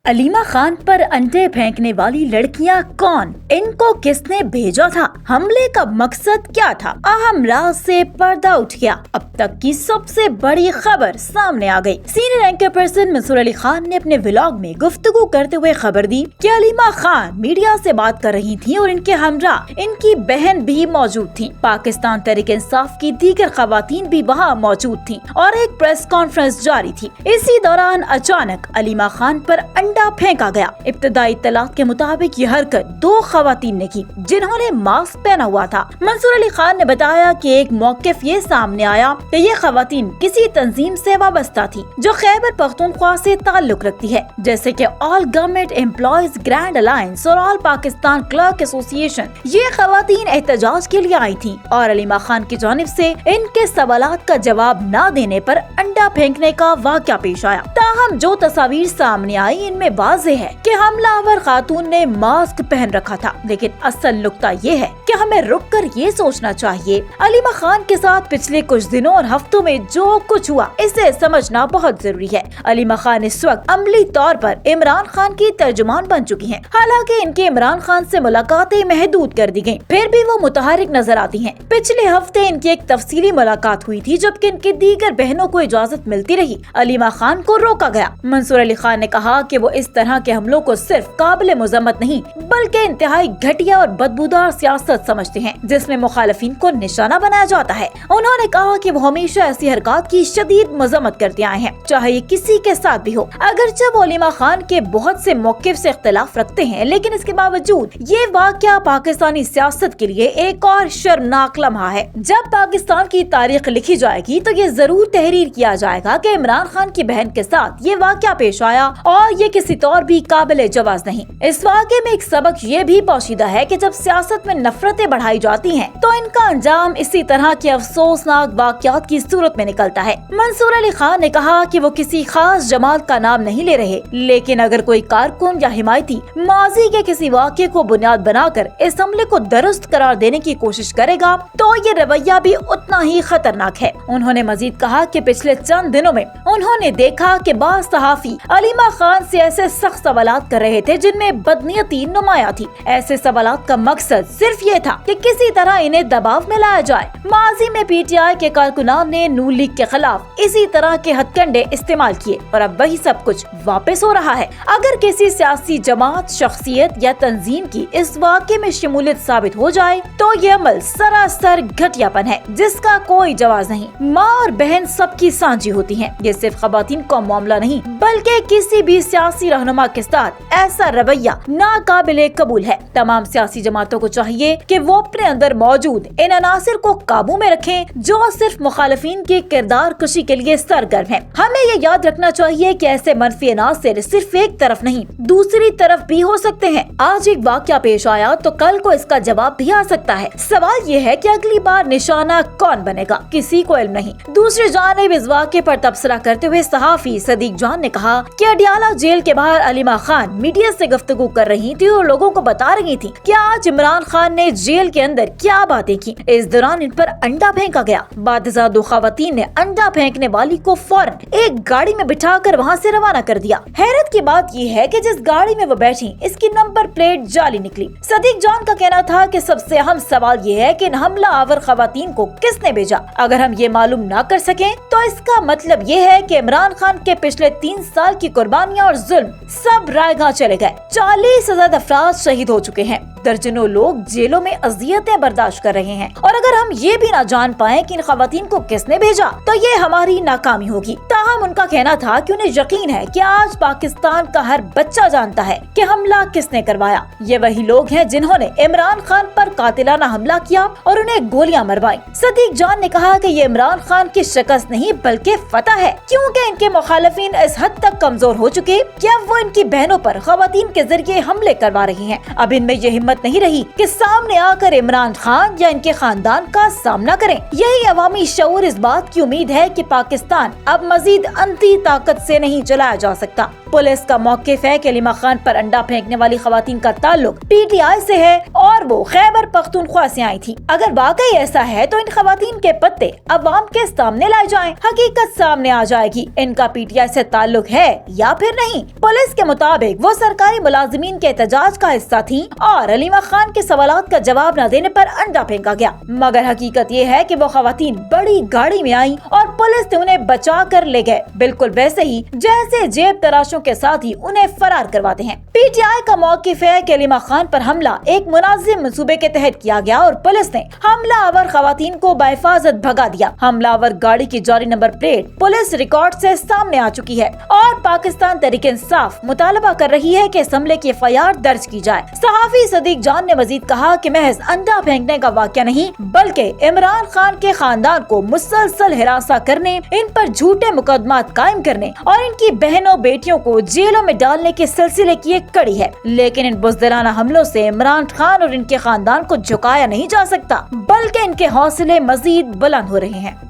अलीमा खान पर अंडे फेंकने वाली लड़कियां कौन? इनको किसने भेजा था? हमले का मकसद क्या था? अहम राज से पर्दा उठ गया। अब तक की सबसे बड़ी खबर सामने आ गई। Senior anchor person Mansoor Ali Khan ने अपने व्लॉग में गुफ्तगू करते हुए खबर दी कि अलीमा खान मीडिया से बात कर रही थी और इनके हमरा इनकी बहन भी मौजूद थी। पाकिस्तान तहरीक इंसाफ की दीगर खवातीन भी वहाँ मौजूद थी और एक प्रेस कॉन्फ्रेंस जारी थी। इसी दौरान अचानक अलीमा खान पर अंडा फेंका गया। इब्तदाई इत्तलात के मुताबिक ये हरकत दो खवातीन ने की जिन्होंने मास्क पहना हुआ था। मंसूर अली खान ने बताया कि एक मौकिफ ये सामने आया कि ये खवातीन किसी तंजीम से वाबस्ता थी जो खैबर पख्तूनख्वा से ताल्लुक रखती है, जैसे कि all government employees grand alliance और ऑल पाकिस्तान क्लर्क एसोसिएशन। ये खवातीन एहतजाज के लिए आई थी और अलीमा खान की जानिब से इनके सवालात का जवाब न देने पर अंडा फेंकने का वाक़या पेश आया। ताहम जो तस्वीर सामने आई इनमें वाज़ेह है कि हमलावर खातून ने मास्क पहन रखा था, लेकिन असल नुक्ता ये है कि हमें रुककर ये सोचना चाहिए अलीमा खान के साथ पिछले कुछ दिनों और हफ्तों में जो कुछ हुआ इसे समझना बहुत जरूरी है। अलीमा खान इस वक्त अमली तौर पर इमरान खान की तर्जुमान बन चुकी हैं। हालांकि इनकी इमरान खान से मुलाकातें महदूद कर दी गयी, फिर भी वो मुतहरिक नजर आती हैं। पिछले हफ्ते इनकी एक तफसीली मुलाकात हुई थी जबकि इनकी दीगर बहनों को इजाजत मिलती रही। अलीमा खान को रोका गया। मंसूर अली खान ने कहा कि वो इस तरह के हमलों को सिर्फ काबिल मुजम्मत नहीं बल्कि इंतहाई घटिया और बदबूदार सियासत समझते हैं जिसमें मुखालिफिन को निशाना बनाया जाता है। उन्होंने कहा कि वो हमेशा ऐसी हरकत की शदीद मजम्मत करते आए हैं, चाहे ये किसी के साथ भी हो। अगरचे वो अलीमा खान के बहुत से मौकिफ से इख्तिलाफ रखते हैं, लेकिन इसके बावजूद ये वाक़या पाकिस्तानी सियासत के लिए एक और शर्मनाक लम्हा है। जब पाकिस्तान की तारीख लिखी जाएगी तो ये जरूर तहरीर किया जाएगा कि इमरान खान की बहन के साथ ये वाक़या पेश आया और ये किसी तौर भी काबिल जवाज नहीं। इस वाक़े में एक सबक ये भी पोशीदा है कि जब सियासत में नफरतें बढ़ाई जाती हैं तो इनका अंजाम इसी तरह के अफसोसनाक वाक़यात की सूरत में निकलता है। मंसूर अली खान ने कहा कि वो किसी खास जमात का नाम नहीं ले रहे, लेकिन अगर कोई कारकुन या हिमायती माजी के किसी वाक़े को बुनियाद बनाकर इस हमले को दुरुस्त करार देने की कोशिश करेगा तो ये रवैया भी उतना ही खतरनाक है। उन्होंने मजीद कहा कि पिछले चंद दिनों में उन्होंने देखा कि बाज़ सहाफ़ी अलीमा खान से ऐसे सख्त सवालात कर रहे थे जिनमें बदनीयती नुमाया थी। ऐसे सवालात का मकसद सिर्फ ये था कि किसी तरह इन्हें दबाव में लाया जाए। माजी में पीटीआई के कारकुनान ने नून लीग के खिलाफ इसी तरह के हथकंडे इस्तेमाल किए और अब वही सब कुछ वापस हो रहा है। अगर किसी सियासी जमात, शख्सियत या तंजीम की इस वाक़े में शमूलियत साबित हो जाए तो ये अमल सरासर घटियापन है जिसका कोई जवाब नहीं। माँ और बहन सबकी सांझी होती है। ये सिर्फ खवातीन का मामला नहीं बल्कि किसी भी सियासी रहनुमा के साथ ऐसा रवैया नाकाबिले कबूल है। तमाम सियासी जमातों को चाहिए कि वो अपने अंदर मौजूद इन अनासिर को काबू में रखें जो सिर्फ मुखालिफिन के किरदार कशी के लिए सरगर्म है। हमें ये याद रखना चाहिए कि ऐसे मनफी अनासिर सिर्फ एक तरफ नहीं दूसरी तरफ भी हो सकते हैं। आज एक वाक़या पेश आया तो कल को इसका जवाब भी आ सकता है। सवाल ये है कि अगली बार निशाना कौन बनेगा, किसी को इल्म नहीं। दूसरी जानिब इस वाक़े पर तबसरा करते हुए सहाफ़ी सदीक जान ने कहा कि अडियाला जेल के बाहर अलीमा खान मीडिया से गुफ्तगू कर रही थी और लोगों को बता रही थी कि आज इमरान खान ने जेल के अंदर क्या बातें की। इस दौरान इन पर अंडा फेंका गया। बादशाह दो खवातीन ने अंडा फेंकने वाली को फौरन एक गाड़ी में बिठाकर वहाँ से रवाना कर दिया। हैरत की बात यह है कि जिस गाड़ी में वो बैठी इसकी नंबर प्लेट जाली निकली। सदीक जान का कहना था कि सबसे अहम सवाल ये है कि इन हमला आवर खवातीन को किसने भेजा। अगर हम ये मालूम न कर सकें तो इसका मतलब ये है कि इमरान खान के पिछले 3 साल की कुर्बानियां और जुल्म सब रायगा चले गए। 40 से ज्यादा अफराद शहीद हो चुके हैं। दर्जनों लोग जेलों में अजियतें बर्दाश्त कर रहे हैं और अगर हम ये भी ना जान पाए कि इन खवातीन को किसने भेजा तो ये हमारी नाकामी होगी। ताहम उनका कहना था कि उन्हें यकीन है कि आज पाकिस्तान का हर बच्चा जानता है कि हमला किसने करवाया। ये वही लोग हैं जिन्होंने इमरान खान पर कातिलाना हमला किया और उन्हें गोलियां मरवाई। सदीक जान ने कहा कि ये इमरान खान की शिकस्त नहीं बल्कि फतह है, क्योंकि इनके मुखालिफिन इस हद तक कमजोर हो चुके कि अब वो इनकी बहनों पर खवातीन के जरिए हमले करवा रही हैं। अब इनमें ये हिम्मत हिम्मत नहीं रही कि सामने आकर इमरान खान या इनके खानदान का सामना करें। यही अवामी शऊर इस बात की उम्मीद है कि पाकिस्तान अब मजीद अंती ताकत से नहीं चलाया जा सकता। पुलिस का मौक़िफ़ है कि अलीमा खान पर अंडा फेंकने वाली खवातीन का ताल्लुक PTI से है और वो खैबर पख्तूनख्वा से आई थी। अगर वाकई ऐसा है तो इन खवातीन के पत्ते अवाम के सामने लाए जाएं, हकीकत सामने आ जाएगी। इनका PTI से ताल्लुक है या फिर नहीं। पुलिस के मुताबिक वो सरकारी मुलाजिमीन के एहतजाज का हिस्सा थी और अलीमा खान के सवालात का जवाब न देने पर अंडा फेंका गया, मगर हकीकत ये है कि वो खवातीन बड़ी गाड़ी में आई और पुलिस ने उन्हें बचा कर ले गए, बिल्कुल वैसे ही जैसे जेब तराशों के साथ ही उन्हें फरार करवाते हैं। PTI का मौक़िफ़ है कि अलीमा खान पर हमला एक मुनाज़िम मंसूबे के तहत किया गया और पुलिस ने हमलावर खवातीन को बाहिफाजत भगा दिया। हमलावर गाड़ी की जारी नंबर प्लेट पुलिस रिकॉर्ड से सामने आ चुकी है और पाकिस्तान तहरीक-ए-इंसाफ मुतालबा कर रही है कि इस हमले की FIR दर्ज की जाए। सहाफ़ी सदीक जान ने मजीद कहा कि महज अंडा फेंकने का वाक़या नहीं बल्कि इमरान खान के खानदान को मुसलसल हिरासा करने, इन पर झूठे मुकदमात कायम करने और इनकी बहनों बेटियों को जेलों में डालने के सिलसिले की एक कड़ी है। लेकिन इन बुज़दिलाना हमलों से इमरान खान और इनके खानदान को झुकाया नहीं जा सकता, बल्कि इनके हौसले मजीद बुलंद हो रहे हैं।